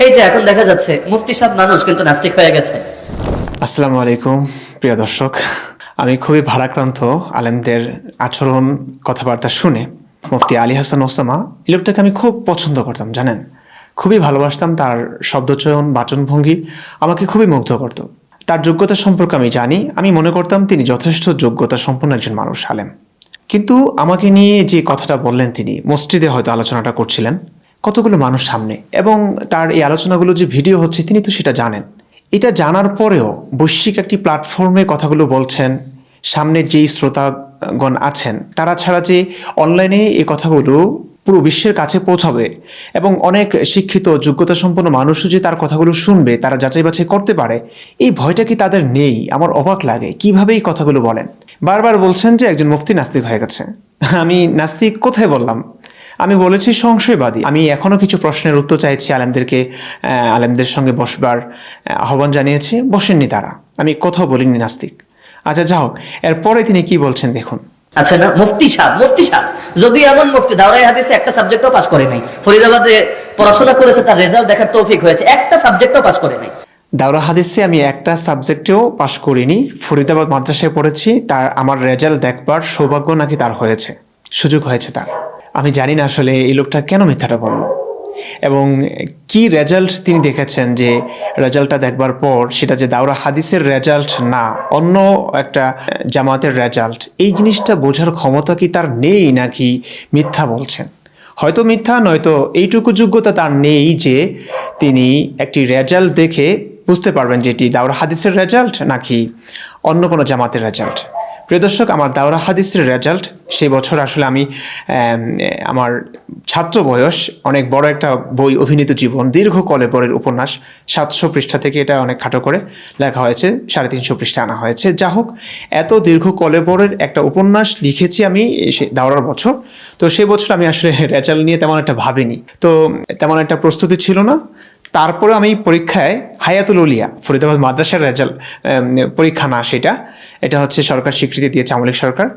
এই যে এখন দেখা যাচ্ছে মুফতি সাহেব মানুষ কিন্তু নাস্তিক হয়ে গেছে। আসসালামু আলাইকুম প্রিয় দর্শক, আমি খুবই ভারাক্রান্ত আলেমদের আচরণ কথাবার্তা শুনে। মুফতি আলী হাসান ওসামা এই লোকটাকে আমি খুব পছন্দ করতাম, জানেন, খুবই ভালোবাসতাম। তার শব্দচয়ন বাচনভঙ্গি আমাকে খুবই মুগ্ধ করত। তার যোগ্যতা সম্পর্কে আমি জানি, আমি মনে করতাম তিনি যথেষ্ট যোগ্যতা সম্পন্ন একজন মানুষ, আলেম। কিন্তু আমাকে নিয়ে যে কথাটা বললেন, তিনি মসজিদে হয়তো আলোচনাটা করছিলেন কতগুলো মানুষ সামনে, এবং তার এই আলোচনাগুলো যে ভিডিও হচ্ছে তিনি তো সেটা জানেন। এটা জানার পরেও বৈশ্বিক একটি প্ল্যাটফর্মে কথাগুলো বলছেন, সামনে যেই শ্রোতাগণ আছেন তারা ছাড়া যে অনলাইনে এই কথাগুলো পুরো বিশ্বের কাছে পৌঁছাবে এবং অনেক শিক্ষিত যোগ্যতা সম্পন্ন মানুষও যে তার কথাগুলো শুনবে, তারা যাচাই বাছাই করতে পারে, এই ভয়টা কি তাদের নেই? আমার অবাক লাগে কিভাবে এই কথাগুলো বলেন। বারবার বলছেন যে একজন মুফতি নাস্তিক হয়ে গেছে। আমি নাস্তিক কোথায় বললাম? আমি বলেছি সংশয়বাদী। আমি এখনও কিছু প্রশ্নের উত্তর চাইছি আলেমদেরকে, আলেমদের সঙ্গে বসবার আহ্বান জানিয়েছি, বসেননি তারা। আমি কোথাও বলিনি নাস্তিক। আচ্ছা, যা হোক, এরপরে তিনি কি বলছেন দেখুন। আচ্ছা না, মুফতি সাহেব যদি এমন মুফতি দাওরাই হাদিসে একটা সাবজেক্টও পাস করে নাই, ফরিদাবাদে পড়াশোনা করেছে, তার রেজাল্ট দেখার তৌফিক হয়েছে, একটা সাবজেক্টও পাস করে নাই। দাওরা হাদিসে আমি একটা সাবজেক্টেও পাশ করিনি, ফরিদাবাদ মাদ্রাসায় পড়েছি। তার আমার রেজাল্ট দেখবার সৌভাগ্য নাকি তার হয়েছে, সুযোগ হয়েছে তার। আমি জানি না আসলে এই লোকটা কেন মিথ্যাটা বলল এবং কি রেজাল্ট তিনি দেখেছেন, যে রেজাল্টটা দেখবার পর সেটা যে দাওরা হাদিসের রেজাল্ট না, অন্য একটা জামাতের রেজাল্ট, এই জিনিসটা বোঝার ক্ষমতা কি তার নেই, নাকি মিথ্যা বলছেন? হয়তো মিথ্যা, নয়তো এইটুকু যোগ্যতা তার নেই যে তিনি একটি রেজাল্ট দেখে বুঝতে পারবেন যে এটি দাওরা হাদিসের রেজাল্ট নাকি অন্য কোনো জামাতের রেজাল্ট। প্রিয় দর্শক, আমার দাওরা হাদিসের রেজাল্ট সেই বছর আসলে আমি আমার ছাত্র বয়স, অনেক বড় একটা বই অভিনীত জীবন, দীর্ঘ কলেবরের উপন্যাস, 700 পৃষ্ঠা থেকে এটা অনেক খাটো করে লেখা হয়েছে, 350 পৃষ্ঠা আনা হয়েছে। যা হোক, এত দীর্ঘ কলেবরের একটা উপন্যাস লিখেছি আমি দাওরার বছর। তো সেই বছর আমি আসলে রেজাল্ট নিয়ে তেমন একটা ভাবিনি, তো তেমন একটা প্রস্তুতি ছিল না। তারপরে আমি পরীক্ষায় হায়াতুল উলিয়া, ফরিদাবাদ মাদ্রাসার রেজাল্ট পরীক্ষা না, এটা হচ্ছে সরকার স্বীকৃতি দিয়েছে, আওয়ামী লীগ সরকার।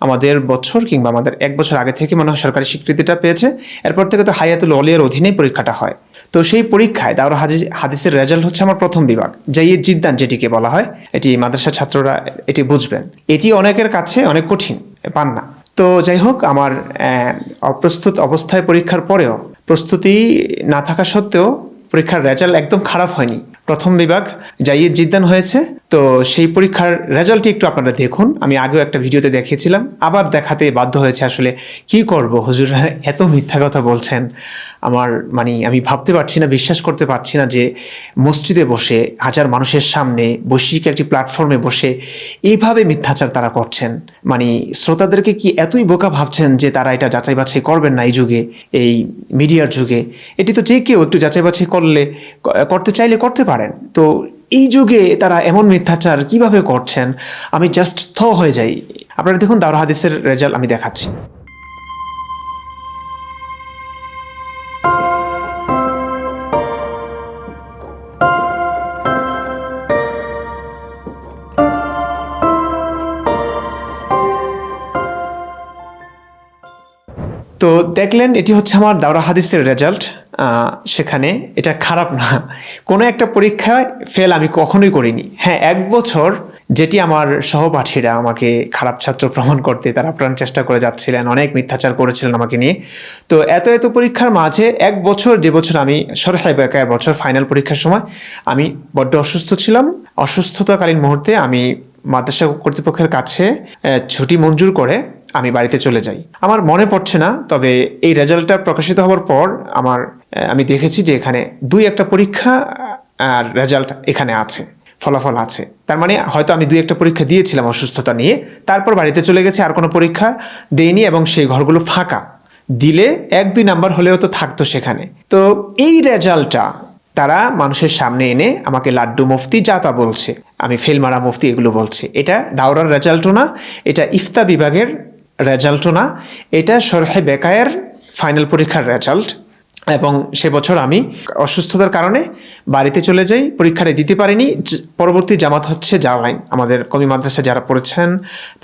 আমাদের বছর কিংবা আমাদের 1 বছর আগে থেকে মনে হয় সরকারি স্বীকৃতিটা পেয়েছে। এরপর থেকে তো হায়াতুল উলিয়ার অধীনেই পরীক্ষাটা হয়। তো সেই পরীক্ষায় দাওরা হাদিসের রেজাল্ট হচ্ছে আমার প্রথম বিভাগ, জাইয়িদ জিদ্দান যেটিকে বলা হয়। এটি মাদ্রাসার ছাত্ররা এটি বুঝবেন, এটি অনেকের কাছে অনেক কঠিন, পান না। তো যাই হোক, আমার অপ্রস্তুত অবস্থায় পরীক্ষার পরেও, প্রস্তুতি না থাকা সত্ত্বেও পরীক্ষার রেজাল্ট একদম খারাপ হয়নি, প্রথম বিভাগ জাইয়িদ জিদ্দান হয়েছে। তো সেই পরীক্ষার রেজাল্টটি একটু আপনারা দেখুন। আমি আগেও একটা ভিডিওতে দেখিয়েছিলাম, আবার দেখাতে বাধ্য হয়েছে। আসলে কি করব, হুজুররা এত মিথ্যা কথা বলছেন। আমি ভাবতে পারছি না, বিশ্বাস করতে পারছি না যে মসজিদে বসে হাজার মানুষের সামনে বৈশ্বিক একটি প্ল্যাটফর্মে বসে এইভাবে মিথ্যাচার তারা করছেন। শ্রোতাদেরকে কি এতই বোকা ভাবছেন যে তারা এটা যাচাই বাছাই করবেন না? এই যুগে, এই মিডিয়ার যুগে, এটি তো যে কেউ একটু যাচাই বাছাই করতে চাইলে করতে পারেন। তো এই যুগে তারা এমন মিথ্যাচার কিভাবে করছেন, আমি জাস্ট হয়ে যাই। আপনারা দেখুন, দাওরা হাদিসের রেজাল্ট আমি দেখাচ্ছি। তো দেখলেন, এটি হচ্ছে আমার দাওরা হাদিসের রেজাল্ট। সেখানে এটা খারাপ না, কোনো একটা পরীক্ষায় ফেল আমি কখনোই করিনি। হ্যাঁ, 1 বছর যেটি আমার সহপাঠীরা আমাকে খারাপ ছাত্র প্রমাণ করতে তারা প্রাণ চেষ্টা করে যাচ্ছিলেন, অনেক মিথ্যাচার করেছিলেন আমাকে নিয়ে। তো এত পরীক্ষার মাঝে 1 বছর, যে বছর আমি শরহে বেকায়া বছর, ফাইনাল পরীক্ষার সময় আমি বড্ড অসুস্থ ছিলাম। অসুস্থতাকালীন মুহূর্তে আমি মাদ্রাসা কর্তৃপক্ষের কাছে ছুটি মঞ্জুর করে আমি বাড়িতে চলে যাই। আমার মনে পড়ছে না, তবে এই রেজাল্টটা প্রকাশিত হওয়ার পর আমি দেখেছি যে এখানে 2-1টা পরীক্ষা আর রেজাল্ট এখানে আছে, ফলাফল আছে। তার মানে হয়তো আমি 2-1টা পরীক্ষা দিয়েছিলাম অসুস্থতা নিয়ে, তারপর বাড়িতে চলে গেছি, আর কোনো পরীক্ষা দেইনি, এবং সেই ঘরগুলো ফাঁকা। দিলে 1-2 নাম্বার হলেও তো থাকতো সেখানে। তো এই রেজাল্টটা তারা মানুষের সামনে এনে আমাকে লাড্ডু মুফতি যা তা বলছে, আমি ফেল মারা মুফতি এগুলো বলছে। এটা দাওরার রেজাল্টও না, এটা ইফতা বিভাগের রেজাল্টও না, এটা শরহে বেকায়ের ফাইনাল পরীক্ষার রেজাল্ট। এবং সে বছর আমি অসুস্থতার কারণে বাড়িতে চলে যাই, পরীক্ষাটা দিতে পারিনি। পরবর্তী জামাত হচ্ছে জালালাইন। আমাদের কমি মাদ্রাসা যারা পড়েছেন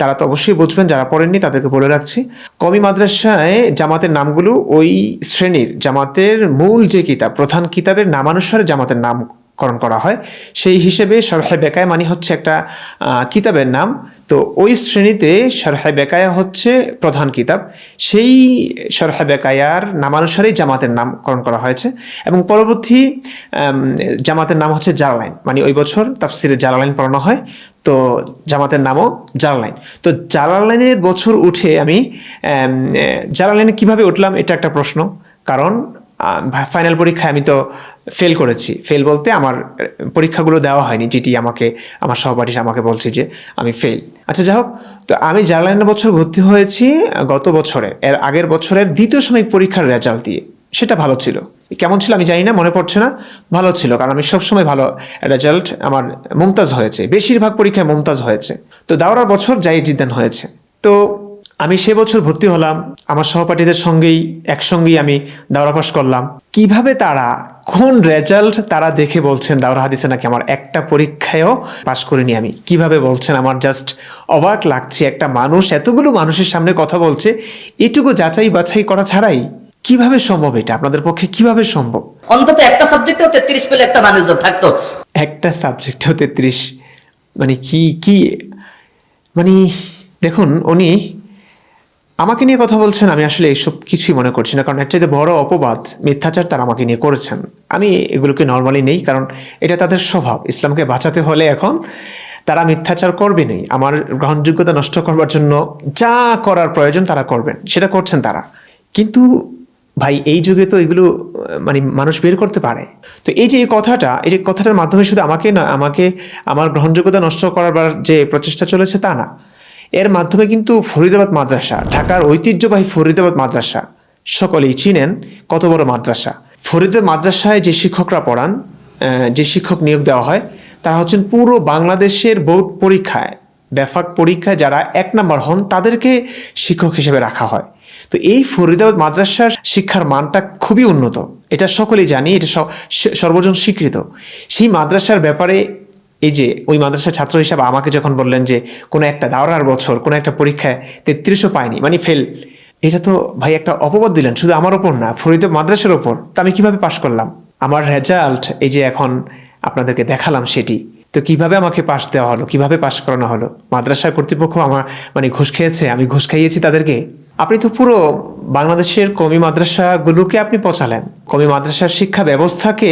তারা তো অবশ্যই বুঝবেন, যারা পড়েননি তাদেরকে বলে রাখছি। কমি মাদ্রাসায় জামাতের নামগুলো ওই শ্রেণীর জামাতের মূল যে কিতাব, প্রধান কিতাবের নামানুসারে জামাতের নামকরণ করা হয়। সেই হিসেবে শরহে বেকায়া মানে হচ্ছে একটা কিতাবের নাম। তো ওই শ্রেণীতে শরহে বেকায়া হচ্ছে প্রধান কিতাব, সেই শরহে বেকায়ার নামানুসারেই জামাতের নামকরণ করা হয়েছে। এবং পরবর্তী জামাতের নাম হচ্ছে জালালাইন, মানে ওই বছর তাফসিরে জালালাইন পড়ানো হয়, তো জামাতের নামও জালালাইন। তো জালালাইনের বছর উঠে আমি জালালাইনে কিভাবে উঠলাম এটা একটা প্রশ্ন। কারণ ফাইনাল পরীক্ষায় আমি তো ফেল করেছি। ফেল বলতে আমার পরীক্ষাগুলো দেওয়া হয়নি, যেটি আমাকে আমার সহপাঠী আমাকে বলছে যে আমি ফেল। আচ্ছা, যাই হোক, তো আমি জালালাইনের বছর ভর্তি হয়েছি গত বছরে, এর আগের বছরের দ্বিতীয় সাময়িক পরীক্ষার রেজাল্ট দিয়ে। সেটা ভালো ছিল। কেমন ছিল আমি জানি না, মনে পড়ছে না। ভালো ছিল, কারণ আমি সবসময় ভালো রেজাল্ট, আমার মুমতাজ হয়েছে, বেশিরভাগ পরীক্ষায় মুমতাজ হয়েছে। তো দাওরার বছর যাই জিদ্দান হয়েছে। তো আমি সে বছর ভর্তি হলাম, আমার সহপাঠীদের সঙ্গেই একসঙ্গেই আমি দাওরা পাস করলাম। কিভাবে তারা, কোন রেজাল্ট তারা দেখে বলছেন দাওরা হাদিসে নাকি আমার একটা পরীক্ষায়ও পাস করিনি আমি, কিভাবে বলছেন? আমার জাস্ট অবাক লাগছে। একটা মানুষ এতগুলো মানুষের সামনে কথা বলছে, এটুকু যাচাই বাছাই করা ছাড়াই কিভাবে সম্ভব? এটা আপনাদের পক্ষে কিভাবে সম্ভব? অন্তত একটা সাবজেক্টেও 33 পেলে একটা মানুষজন থাকতো। একটা সাবজেক্টেও 33, মানে কি মানে দেখুন, উনি আমাকে নিয়ে কথা বলছেন, আমি আসলে এইসব কিছুই মনে করছি না। কারণ এর চাইতে বড় অপবাদ, মিথ্যাচার তারা আমাকে নিয়ে করেছেন। আমি এগুলোকে নর্মালি নেই, কারণ এটা তাদের স্বভাব। ইসলামকে বাঁচাতে হলে এখন তারা মিথ্যাচার করবেনই। আমার গ্রহণযোগ্যতা নষ্ট করবার জন্য যা করার প্রয়োজন তারা করবেন, সেটা করছেন তারা। কিন্তু ভাই, এই যুগে তো এগুলো মানে মানুষ বের করতে পারে। তো এই যে এই কথাটার মাধ্যমে শুধু আমাকে না, আমার গ্রহণযোগ্যতা নষ্ট করার যে প্রচেষ্টা চলেছে তা না, এর মাধ্যমে কিন্তু ফরিদাবাদ মাদ্রাসা, ঢাকার ঐতিহ্যবাহী ফরিদাবাদ মাদ্রাসা সকলেই চিনেন কত বড় মাদ্রাসা। ফরিদাবাদ মাদ্রাসায় যে শিক্ষকরা পড়ান, যে শিক্ষক নিয়োগ দেওয়া হয়, তারা হচ্ছেন পুরো বাংলাদেশের বোর্ড পরীক্ষায়, ব্যাপক পরীক্ষায় যারা 1 নম্বর হন তাদেরকে শিক্ষক হিসেবে রাখা হয়। তো এই ফরিদাবাদ মাদ্রাসার শিক্ষার মানটা খুবই উন্নত, এটা সকলেই জানি, এটা সর্বজন স্বীকৃত। সেই মাদ্রাসার ব্যাপারে এই যে ওই মাদ্রাসার ছাত্র হিসাবে আমাকে যখন বললেন যে কোনো একটা দাওরার বছর কোনো একটা পরীক্ষায় 33ও পায়নি, মানে ফেল, এটা তো ভাই একটা অপবাদ দিলেন, শুধু আমার ওপর না, ফরিদাবাদ মাদ্রাসার ওপর। তা আমি কিভাবে পাশ করলাম? আমার রেজাল্ট এই যে এখন আপনাদেরকে দেখালাম সেটি। তো কিভাবে আমাকে পাশ দেওয়া হলো, কিভাবে পাশ করানো হলো? মাদ্রাসার কর্তৃপক্ষ আমার মানে ঘুষ খেয়েছে, আমি ঘুষ খাইয়েছি তাদেরকে? আপনি তো পুরো বাংলাদেশের কওমি মাদ্রাসাগুলোকে আপনি পচালেন, কওমি মাদ্রাসার শিক্ষা ব্যবস্থাকে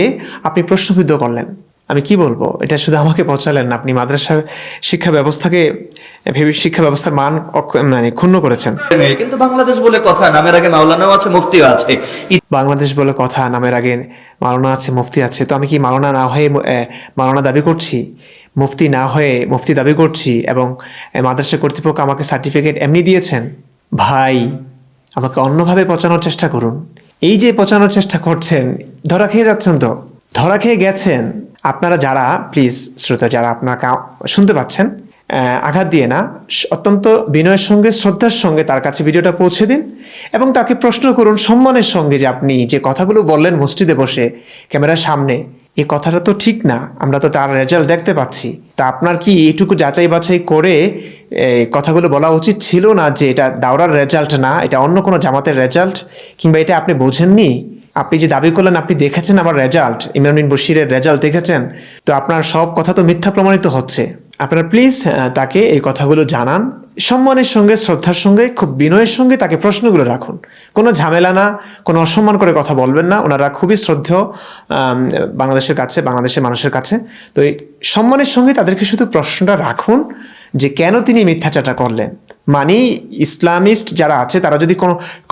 আপনি প্রশ্নবিদ্ধ করলেন। আমি কি বলবো, এটা শুধু আমাকে পচালেন না, আপনি মাদ্রাসার শিক্ষা ব্যবস্থাকে, শিক্ষা ব্যবস্থার মান মানে ক্ষুণ্ণ করেছেন। কিন্তু বাংলাদেশ বলে কথা, নামের আগে মাওলানাও আছে, মুফতিও আছে। বাংলাদেশ বলে কথা, নামের আগে মাওলানা আছে, মুফতি আছে। তো আমি কি মাওলানা না হয়ে মাওলানা দাবি করছি, মুফতি না হয়ে মুফতি দাবি করছি, এবং মাদ্রাসা কর্তৃপক্ষ আমাকে সার্টিফিকেট এমনি দিয়েছেন? ভাই, আমাকে অন্যভাবে পচানোর চেষ্টা করুন। এই যে পচানোর চেষ্টা করছেন, ধরা খেয়ে যাচ্ছেন, তো ধরা খেয়ে গেছেন। আপনারা যারা, প্লিজ শ্রোতা যারা আপনাকে শুনতে পাচ্ছেন, আঘাত দিয়ে না, অত্যন্ত বিনয়ের সঙ্গে, শ্রদ্ধার সঙ্গে তার কাছে ভিডিওটা পৌঁছে দিন এবং তাকে প্রশ্ন করুন সম্মানের সঙ্গে যে আপনি যে কথাগুলো বললেন মসজিদে বসে ক্যামেরার সামনে, এই কথাটা তো ঠিক না, আমরা তো তার রেজাল্ট দেখতে পাচ্ছি। তা আপনার কি এইটুকু যাচাই বাছাই করে কথাগুলো বলা উচিত ছিল না যে এটা দাওরার রেজাল্ট না, এটা অন্য কোনো জামাতের রেজাল্ট? কিংবা এটা আপনি বোঝেননি? আপনি যে দাবি করলেন আপনি দেখেছেন আমার রেজাল্ট, ইমরান বিন বশিরের রেজাল্ট দেখেছেন, তো আপনার সব কথা তো মিথ্যা প্রমাণিত হচ্ছে। আপনারা প্লিজ তাকে এই কথাগুলো জানান, সম্মানের সঙ্গে, শ্রদ্ধার সঙ্গে, খুব বিনয়ের সঙ্গে তাকে প্রশ্নগুলো রাখুন। কোনো ঝামেলা না, কোনো অসম্মান করে কথা বলবেন না। ওনারা খুবই শ্রদ্ধেয় বাংলাদেশের কাছে, বাংলাদেশের মানুষের কাছে। তো এই সম্মানের সঙ্গে তাদেরকে শুধু প্রশ্নটা রাখুন যে কেন তিনি মিথ্যাচারটা করলেন। মানে ইসলামিস্ট যারা আছে তারা যদি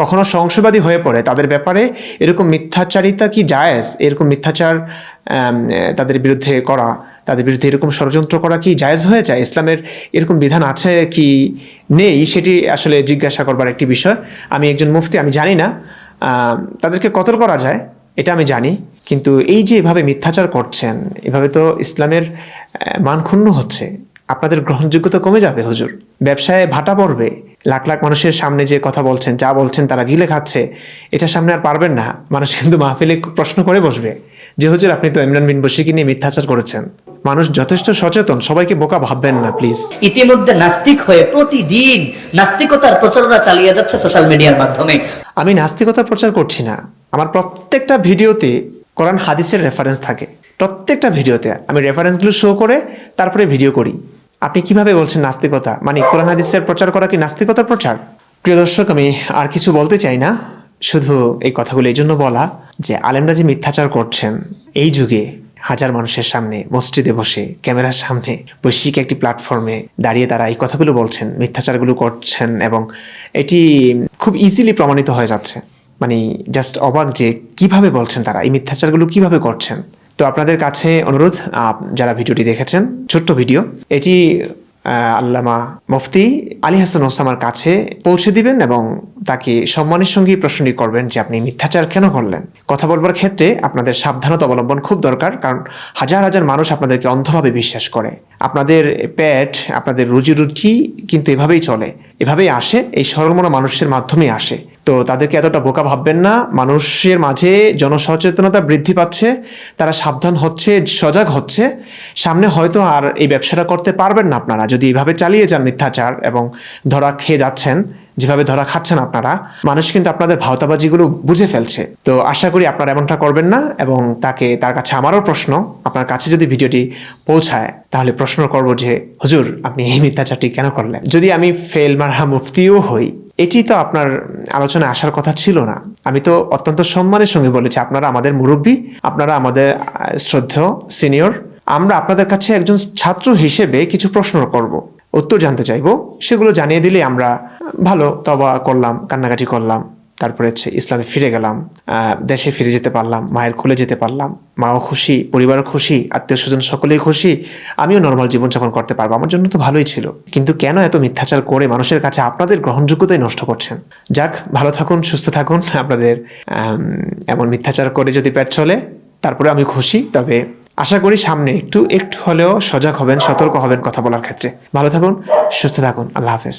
কখনো সংশয়বাদী হয়ে পড়ে, তাদের ব্যাপারে এরকম মিথ্যাচারিতা কি জায়েজ? এরকম মিথ্যাচার তাদের বিরুদ্ধে করা, তাদের বিরুদ্ধে এরকম ষড়যন্ত্র করা কি জায়েজ হয়ে যায়? ইসলামের এরকম বিধান আছে কি নেই, সেটি আসলে জিজ্ঞাসা করবার একটি বিষয়। আমি একজন মুফতি, আমি জানি না তাদেরকে কতল করা যায়, এটা আমি জানি। কিন্তু এই যে এভাবে মিথ্যাচার করছেন, এভাবে তো ইসলামের মান ক্ষুণ্ণ হচ্ছে। আপনাদের গ্রহণযোগ্যতা কমে যাবে হুজুর, ব্যবসায় ভাটা পড়বে। লাখ লাখ মানুষের সামনে যে কথা বলছেন, যা বলছেন তারা গিলে খাচ্ছে, এটার সামনে আর পারবেন না। মানুষ কিন্তু মাহফিলে প্রশ্ন করে বসবে যে হুজুর আপনি তো ইমরান বিন বশিরকে নিয়ে মিথ্যাচার করেছেন। মানুষ যথেষ্ট সচেতন, সবাইকে বোকা ভাববেন না প্লিজ। ইতিমধ্যে নাস্তিক হয়ে প্রতিদিন নাস্তিকতার প্রচারণা চালিয়ে যাচ্ছে সোশ্যাল মিডিয়ার মাধ্যমে। আমি নাস্তিকতা প্রচার করছি না। আমার প্রত্যেকটা ভিডিওতে কোরআন হাদিসের রেফারেন্স থাকে, প্রত্যেকটা ভিডিওতে আমি রেফারেন্সগুলো শো করে তারপরে ভিডিও করি। আপনি কিভাবে বলছেন নাস্তিকতা? মানে কোরআন হাদিসের প্রচার করা কি নাস্তিকতার প্রচার? প্রিয় দর্শক, আমি আর কিছু বলতে চাই না, শুধু এই কথাগুলো এই জন্য বলা যে আলেমরা যে মিথ্যাচার করছেন এই যুগে, হাজার মানুষের সামনে মসজিদে বসে ক্যামেরার সামনে বৈশ্বিক একটি প্ল্যাটফর্মে দাঁড়িয়ে তারা এই কথাগুলো বলছেন, মিথ্যাচারগুলো করছেন, এবং এটি খুব ইজিলি প্রমাণিত হয়ে যাচ্ছে। মানে জাস্ট অবাক যে কিভাবে বলছেন তারা, এই মিথ্যাচারগুলো কিভাবে করছেন। তো আপনাদের কাছে অনুরোধ, যারা ভিডিওটি দেখেছেন, ছোট্ট ভিডিও, এটি আল্লামা মুফতি আলী হাসান ওসামার কাছে পৌঁছে দিবেন এবং তাকে সম্মানের সঙ্গে প্রশ্নটি করবেন যে আপনি মিথ্যাচার কেন করলেন। কথা বলবার ক্ষেত্রে আপনাদের সাবধানতা অবলম্বন খুব দরকার, কারণ হাজার হাজার মানুষ আপনাদেরকে অন্ধভাবে বিশ্বাস করে। আপনাদের পেট, আপনাদের রুজি রুটি কিন্তু এভাবেই চলে, এভাবেই আসে, এই সরলমনা মানুষের মাধ্যমেই আসে। তো তাদেরকে এতটা বোকা ভাববেন না। মানুষের মাঝে জনসচেতনতা বৃদ্ধি পাচ্ছে, তারা সাবধান হচ্ছে, সজাগ হচ্ছে। সামনে হয়তো আর এই ব্যবসাটা করতে পারবেন না আপনারা যদি এইভাবে চালিয়ে যান মিথ্যাচার, এবং ধরা খেয়ে যাচ্ছেন যেভাবে ধরা খাচ্ছেন আপনারা। মানুষ কিন্তু আপনাদের ভাওতাবাজিগুলো বুঝে ফেলছে। তো আশা করি আপনারা এমনটা করবেন না। এবং তার কাছে আমারও প্রশ্ন, আপনার কাছে যদি ভিডিওটি পৌঁছায় তাহলে প্রশ্ন করব যে হুজুর আপনি এই মিথ্যাচারটি কেন করলেন। যদি আমি ফেল মারহা মুফতিও হই, এটি তো আপনার আলোচনায় আসার কথা ছিল না। আমি তো অত্যন্ত সম্মানের সঙ্গে বলেছি আপনারা আমাদের মুরব্বী, আপনারা আমাদের শ্রদ্ধেয় সিনিয়র। আমরা আপনাদের কাছে একজন ছাত্র হিসেবে কিছু প্রশ্ন করব, উত্তর জানতে চাইবো, সেগুলো জানিয়ে দিলে আমরা ভালো তওবা করলাম, কান্নাকাটি করলাম, তারপরে ইসলামে ফিরে গেলাম, দেশে ফিরে যেতে পারলাম, মায়ের কোলে যেতে পারলাম, মাও খুশি, পরিবারও খুশি, আত্মীয় স্বজন সকলেই খুশি, আমিও নর্মাল জীবনযাপন করতে পারবো। আমার জন্য তো ভালোই ছিল। কিন্তু কেন এত মিথ্যাচার করে মানুষের কাছে আপনাদের গ্রহণযোগ্যতাই নষ্ট করছেন? যাক, ভালো থাকুন, সুস্থ থাকুন। আপনাদের এমন মিথ্যাচার করে যদি পেট চলে তারপরে আমি খুশি। তবে আশা করি সামনে একটু হলেও সজাগ হবেন, সতর্ক হবেন কথা বলার ক্ষেত্রে। ভালো থাকুন, সুস্থ থাকুন। আল্লাহ হাফেজ।